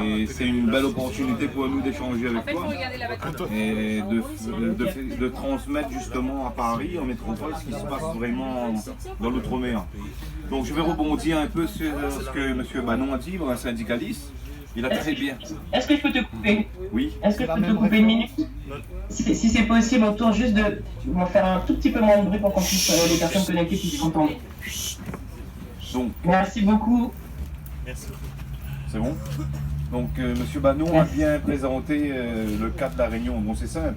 Et c'est une belle opportunité pour nous d'échanger avec toi et de transmettre justement à Paris, en métropole, ce qui se passe vraiment dans l'outre-mer. Donc je vais rebondir un peu sur ce que M. Banon a dit, un syndicaliste. Il a très bien. Est-ce que je peux te couper? Oui. Est-ce que je peux te couper une minute? Si c'est possible, autour juste de faire un tout petit peu moins de bruit pour qu'on puisse, les personnes connectées puissent s'entendre. Donc, merci beaucoup. Merci. C'est bon? Donc, M. Banon a bien présenté le cas de la Réunion. Bon, c'est simple.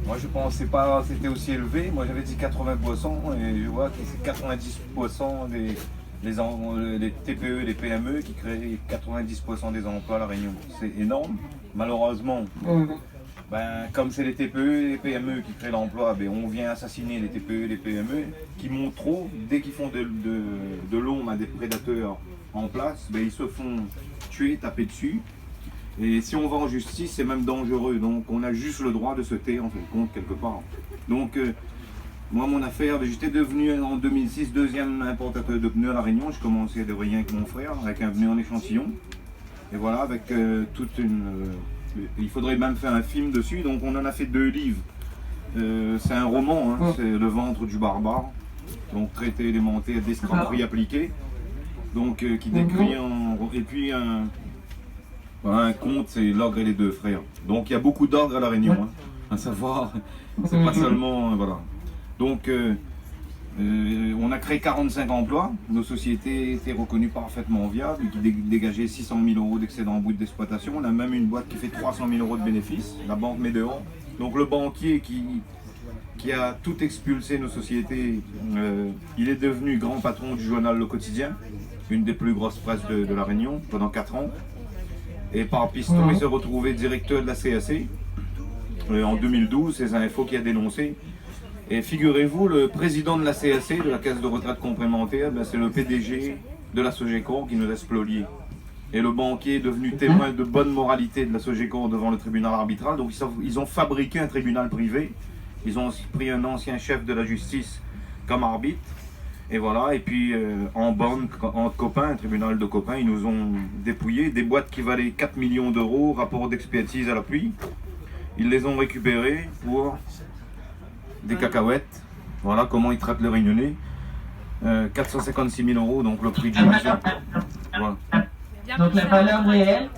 Moi, je pensais pas que c'était aussi élevé. Moi, j'avais dit 80% et je vois que c'est 90% les TPE, les PME qui créent 90% des emplois à La Réunion. C'est énorme. Malheureusement, comme c'est les TPE et les PME qui créent l'emploi, on vient assassiner les TPE et les PME qui montent trop. Dès qu'ils font de l'ombre à des prédateurs en place, ils se font tuer, taper dessus. Et si on va en justice, c'est même dangereux. Donc on a juste le droit de se taire en fin de compte quelque part. Donc moi, mon affaire, j'étais devenu en 2006 deuxième importateur de pneus à La Réunion. Je commençais de rien avec mon frère, avec un pneu en échantillon. Et voilà, avec toute une... il faudrait même faire un film dessus. Donc on en a fait 2 livres. C'est un roman, c'est Le ventre du barbare. Donc traité, élémenté, d'escroquerie appliquée. Donc qui décrit en... Et puis un conte, c'est l'ogre et les 2 frères. Donc il y a beaucoup d'ogres à La Réunion. À savoir, c'est pas seulement... voilà. Donc, on a créé 45 emplois. Nos sociétés étaient reconnues parfaitement viables, qui dégageaient 600 000 € d'excédent brut d'exploitation. On a même une boîte qui fait 300 000 € de bénéfices. La banque met dehors. Donc, le banquier qui a tout expulsé nos sociétés, il est devenu grand patron du journal Le Quotidien, une des plus grosses presses de La Réunion, pendant 4 ans. Et par piston, il s'est retrouvé directeur de la CAC. En 2012, c'est un info qui a dénoncé. Et figurez-vous, le président de la CAC, de la Caisse de retraite complémentaire, c'est le PDG de la Sogecor qui nous a spoliés. Et le banquier est devenu témoin de bonne moralité de la Sogecor devant le tribunal arbitral. Donc ils ont fabriqué un tribunal privé. Ils ont pris un ancien chef de la justice comme arbitre. Et voilà, et puis en bande, entre copains, un tribunal de copains, ils nous ont dépouillé des boîtes qui valaient 4 millions d'euros, rapport d'expertise à l'appui. Ils les ont récupérées pour des cacahuètes. Voilà comment ils traitent les Réunionnais. 456 000 €, donc le prix du marché. Voilà. Donc la valeur réelle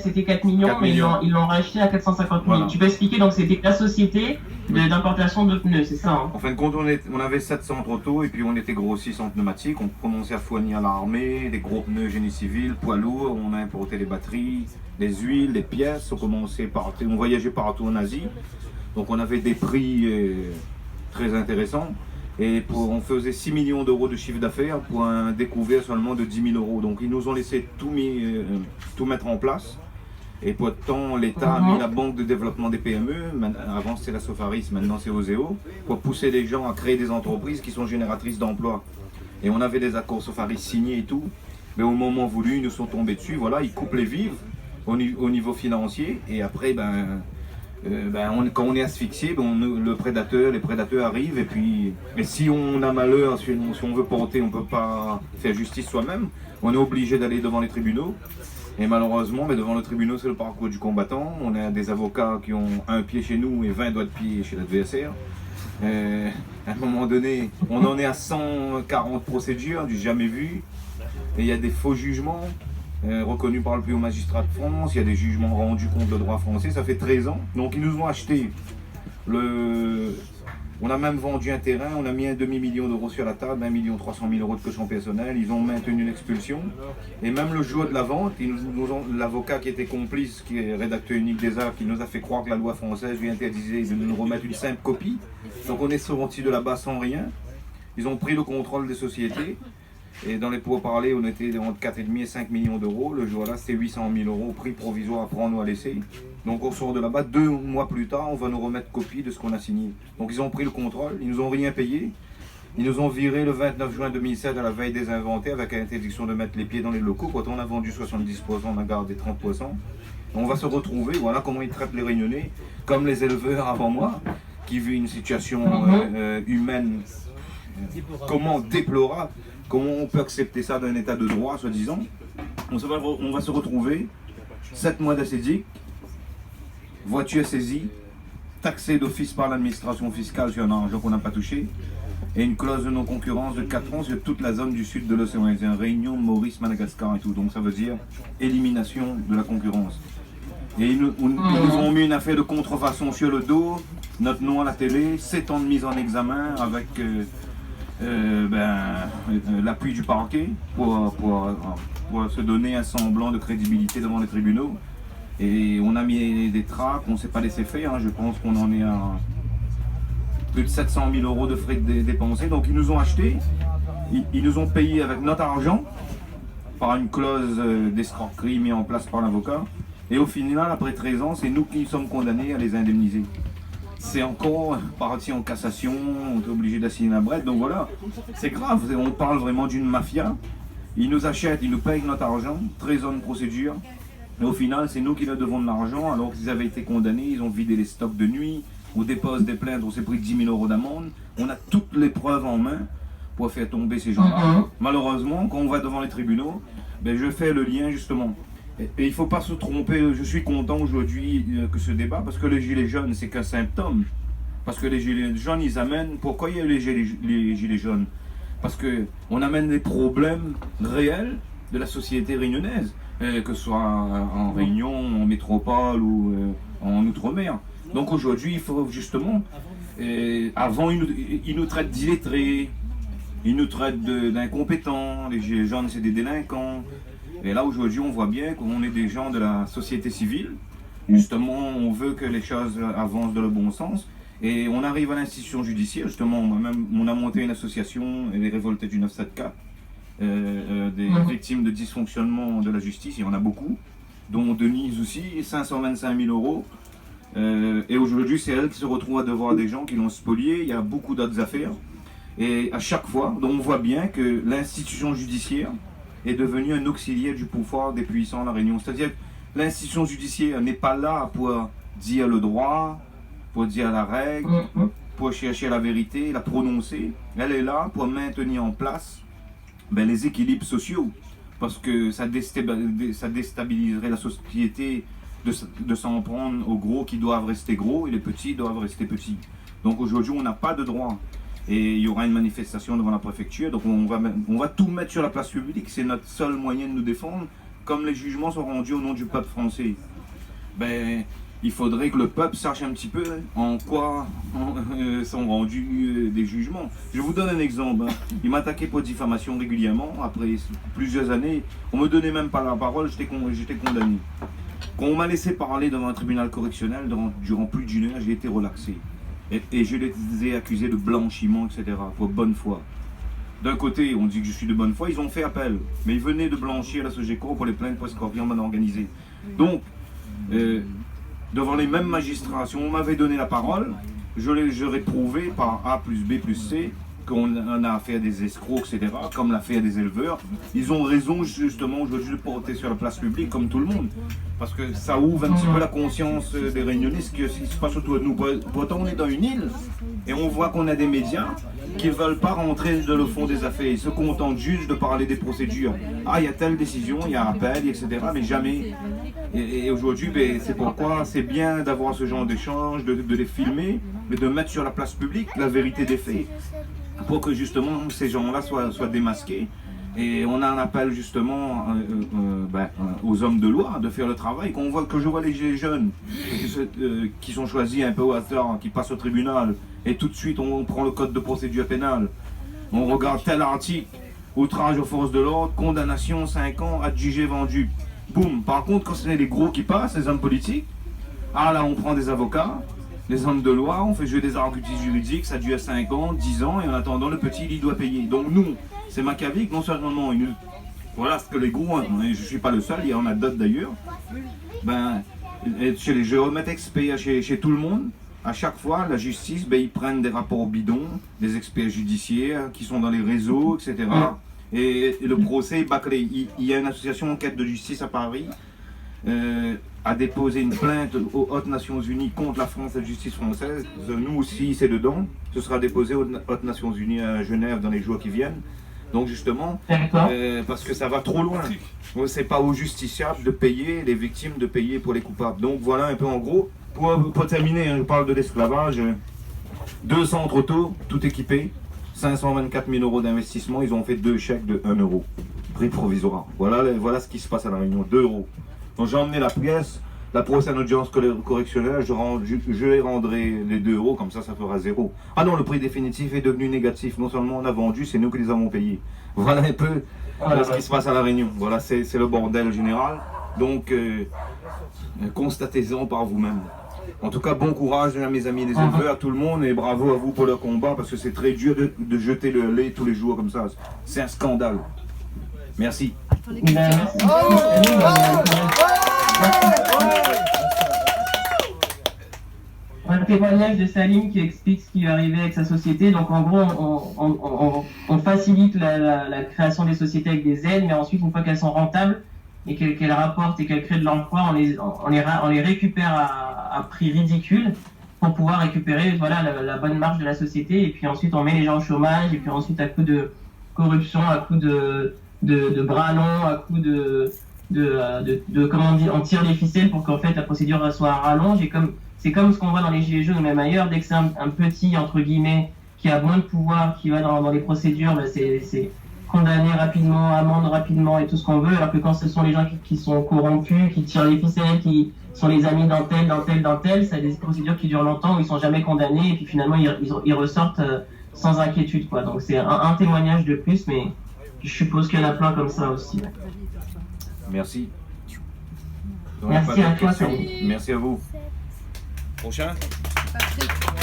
c'était 4 millions, 4 mais millions. ils l'ont racheté à 450 000. Voilà. Tu peux expliquer, donc c'était la société d'importation de pneus, c'est ça En fin de compte, on avait 7 centres auto et puis on était grossistes en pneumatique. On commençait à fournir à l'armée, des gros pneus génie civil, poids lourds. On a importé les batteries, les huiles, les pièces. On voyageait partout en Asie. Donc on avait des prix très intéressants. Et on faisait 6 millions d'euros de chiffre d'affaires pour un découvert seulement de 10 000 €. Donc ils nous ont laissé tout mettre en place. Et pour autant, l'État a mis la Banque de développement des PME, avant c'était la Sofaris, maintenant c'est Oseo, pour pousser les gens à créer des entreprises qui sont génératrices d'emplois. Et on avait des accords Sofaris signés et tout, mais au moment voulu, ils nous sont tombés dessus. Voilà, ils coupent les vivres au niveau financier, et après, quand on est asphyxié, les prédateurs arrivent, et si on a malheur, si on veut porter, on ne peut pas faire justice soi-même, on est obligé d'aller devant les tribunaux. Et malheureusement, devant le tribunal, c'est le parcours du combattant. On a des avocats qui ont un pied chez nous et 20 doigts de pied chez l'adversaire. À un moment donné, on en est à 140 procédures du jamais vu. Et il y a des faux jugements reconnus par le plus haut magistrat de France. Il y a des jugements rendus contre le droit français. Ça fait 13 ans. Donc ils nous ont acheté on a même vendu un terrain, on a mis un demi-million d'euros sur la table, 1 300 000 € de caution personnelle, ils ont maintenu l'expulsion. Et même le jour de la vente, l'avocat qui était complice, qui est rédacteur unique des arts, qui nous a fait croire que la loi française lui interdisait de nous remettre une simple copie. Donc on est sorti de là-bas sans rien. Ils ont pris le contrôle des sociétés. Et dans les pourparlers, on était entre 4,5 et 5 millions d'euros. Le jour-là, c'était 800 000 € prix provisoire à prendre ou à laisser. Donc on sort de là-bas, 2 mois plus tard, on va nous remettre copie de ce qu'on a signé. Donc ils ont pris le contrôle, ils nous ont rien payé. Ils nous ont viré le 29 juin 2007 à la veille des inventaires avec interdiction de mettre les pieds dans les locaux. Quand on a vendu 70%, on a gardé 30%. On va se retrouver, voilà comment ils traitent les Réunionnais, comme les éleveurs avant moi, qui vivent une situation humaine, comment déplorable. Comment on peut accepter ça d'un état de droit, soi-disant? on va se retrouver 7 mois d'acédique, voiture saisie, taxée d'office par l'administration fiscale sur un argent qu'on n'a pas touché, et une clause de non-concurrence de 4 ans sur toute la zone du sud de l'océan Indien, Réunion, Maurice, Madagascar et tout. Donc ça veut dire élimination de la concurrence. Et ils nous ont mis une affaire de contrefaçon sur le dos, notre nom à la télé, 7 ans de mise en examen avec l'appui du parquet pour se donner un semblant de crédibilité devant les tribunaux. Et on a mis des tracts, on ne s'est pas laissé faire, hein. Je pense qu'on en est à plus de 700 000 euros de frais dépensés. Donc ils nous ont acheté, ils nous ont payé avec notre argent, par une clause d'escroquerie mise en place par l'avocat. Et au final, après 13 ans, c'est nous qui sommes condamnés à les indemniser. C'est encore parti en cassation, on est obligé d'assigner la brette. Donc voilà, c'est grave, on parle vraiment d'une mafia. Ils nous achètent, ils nous payent notre argent, 13 ans de procédure. Et au final, c'est nous qui leur devons de l'argent, alors qu'ils avaient été condamnés, ils ont vidé les stocks de nuit, on dépose des plaintes, on s'est pris 10 000 euros d'amende. On a toutes les preuves en main pour faire tomber ces gens-là. Malheureusement, quand on va devant les tribunaux, je fais le lien justement. Et il ne faut pas se tromper, je suis content aujourd'hui que ce débat, parce que les gilets jaunes, c'est qu'un symptôme. Parce que les gilets jaunes, ils amènent... Pourquoi il y a eu les gilets jaunes? Parce qu'on amène des problèmes réels de la société réunionnaise, que ce soit en Réunion, en métropole ou en Outre-mer. Donc aujourd'hui, il faut justement... avant, ils nous traitent d'illettrés, ils nous traitent d'incompétents, les gilets jaunes, c'est des délinquants. Et là, aujourd'hui, on voit bien qu'on est des gens de la société civile. Justement, on veut que les choses avancent dans le bon sens. Et on arrive à l'institution judiciaire. Justement, on a monté une association, les révoltés du 974, des victimes de dysfonctionnement de la justice. Il y en a beaucoup, dont Denise aussi, 525 000 euros. Et aujourd'hui, c'est elle qui se retrouve à devoir des gens qui l'ont spolié. Il y a beaucoup d'autres affaires. Et à chaque fois, donc on voit bien que l'institution judiciaire est devenu un auxiliaire du pouvoir des puissants à La Réunion. C'est-à-dire que l'institution judiciaire n'est pas là pour dire le droit, pour dire la règle, pour chercher la vérité, la prononcer. Elle est là pour maintenir en place les équilibres sociaux. Parce que ça déstabiliserait la société de s'en prendre aux gros qui doivent rester gros et les petits doivent rester petits. Donc aujourd'hui, on n'a pas de droit. Et il y aura une manifestation devant la préfecture, donc on va tout mettre sur la place publique, c'est notre seul moyen de nous défendre. Comme les jugements sont rendus au nom du peuple français, il faudrait que le peuple sache un petit peu en quoi sont rendus des jugements. Je vous donne un exemple, hein. Il m'attaquait pour diffamation régulièrement, après plusieurs années, on me donnait même pas la parole, j'étais condamné. Quand on m'a laissé parler devant un tribunal correctionnel, durant plus d'une heure, j'ai été relaxé. Et je les ai accusés de blanchiment, etc., pour bonne foi. D'un côté, on dit que je suis de bonne foi, ils ont fait appel. Mais ils venaient de blanchir la SOGECO pour les plaintes pour escroquerie mal organisée. Donc, devant les mêmes magistrats, si on m'avait donné la parole, j'aurais prouvé par A plus B plus C qu'on a affaire à des escrocs, etc., comme l'affaire des éleveurs. Ils ont raison justement aujourd'hui de porter sur la place publique comme tout le monde. Parce que ça ouvre un petit peu la conscience des réunionnais, ce qui se passe autour de nous. Pourtant, on est dans une île et on voit qu'on a des médias qui ne veulent pas rentrer dans le fond des affaires. Ils se contentent juste de parler des procédures. Ah, il y a telle décision, il y a appel, etc., mais jamais. Et aujourd'hui, c'est pourquoi c'est bien d'avoir ce genre d'échange, de les filmer, mais de mettre sur la place publique la vérité des faits. Pour que justement ces gens-là soient démasqués. Et on a un appel justement aux hommes de loi de faire le travail. Que je vois les jeunes qui sont choisis un peu au hasard, qui passent au tribunal, et tout de suite on prend le code de procédure pénale. On regarde tel article, outrage aux forces de l'ordre, condamnation 5 ans, adjugé vendu. Boum. Par contre, quand ce sont les gros qui passent, les hommes politiques, là on prend des avocats. Les hommes de loi, on fait jouer des arguties juridiques, ça dure 5 ans, 10 ans, et en attendant, le petit, il doit payer. Donc nous, c'est machiavélique, non seulement, voilà ce que les gros, je ne suis pas le seul, il y en a d'autres d'ailleurs, chez les géomètres experts, chez tout le monde, à chaque fois, la justice, ils prennent des rapports bidons, des experts judiciaires qui sont dans les réseaux, etc. Et le procès est bâclé. Il y a une association enquête de justice à Paris, a déposé une plainte aux Hautes Nations Unies contre la France et la justice française. Nous aussi, c'est dedans. Ce sera déposé aux Hautes Nations Unies à Genève dans les jours qui viennent. Donc justement, D'accord. parce que ça va trop loin. C'est pas aux justiciables de payer, les victimes de payer pour les coupables. Donc voilà un peu en gros. Pour terminer, hein, je parle de l'esclavage. 2 centres auto, tout équipé. 524 000 euros d'investissement. Ils ont fait 2 chèques de 1 euro. Prix provisoire. Voilà ce qui se passe à La Réunion. 2 euros. Donc j'ai emmené la pièce. La prochaine audience correctionnelle, je les rendrai les 2 euros, comme ça fera 0. Ah non, le prix définitif est devenu négatif. Non seulement on a vendu, c'est nous qui les avons payés. Voilà un peu ce qui se passe à La Réunion. Voilà, c'est le bordel général. Donc, constatez-en par vous-même. En tout cas, bon courage à mes amis les éleveurs, à tout le monde, et bravo à vous pour le combat, parce que c'est très dur de jeter le lait tous les jours comme ça. C'est un scandale. Merci. Un témoignage de Salim qui explique ce qui est arrivé avec sa société. Donc en gros, on facilite la création des sociétés avec des aides, mais ensuite, une fois qu'elles sont rentables et qu'elles rapportent et qu'elles créent de l'emploi, on les récupère à prix ridicule pour pouvoir récupérer la bonne marge de la société. Et puis ensuite, on met les gens au chômage. Et puis ensuite, à coup de corruption, à coup de bras longs, à coup comment on dit, on tire les ficelles pour qu'en fait la procédure soit à rallonge. Et c'est comme ce qu'on voit dans les Gilets jaunes ou même ailleurs, dès que c'est un petit, entre guillemets, qui a moins de pouvoir, qui va dans les procédures, c'est condamné rapidement, amende rapidement et tout ce qu'on veut, alors que quand ce sont les gens qui sont corrompus, qui tirent les ficelles, qui sont les amis d'un tel, c'est des procédures qui durent longtemps où ils sont jamais condamnés et puis finalement ils ressortent sans inquiétude, quoi. Donc c'est un témoignage de plus, mais je suppose qu'il y en a plein comme ça aussi. Merci. Merci à toi, Salim. Merci à vous. Prochain. Patrick.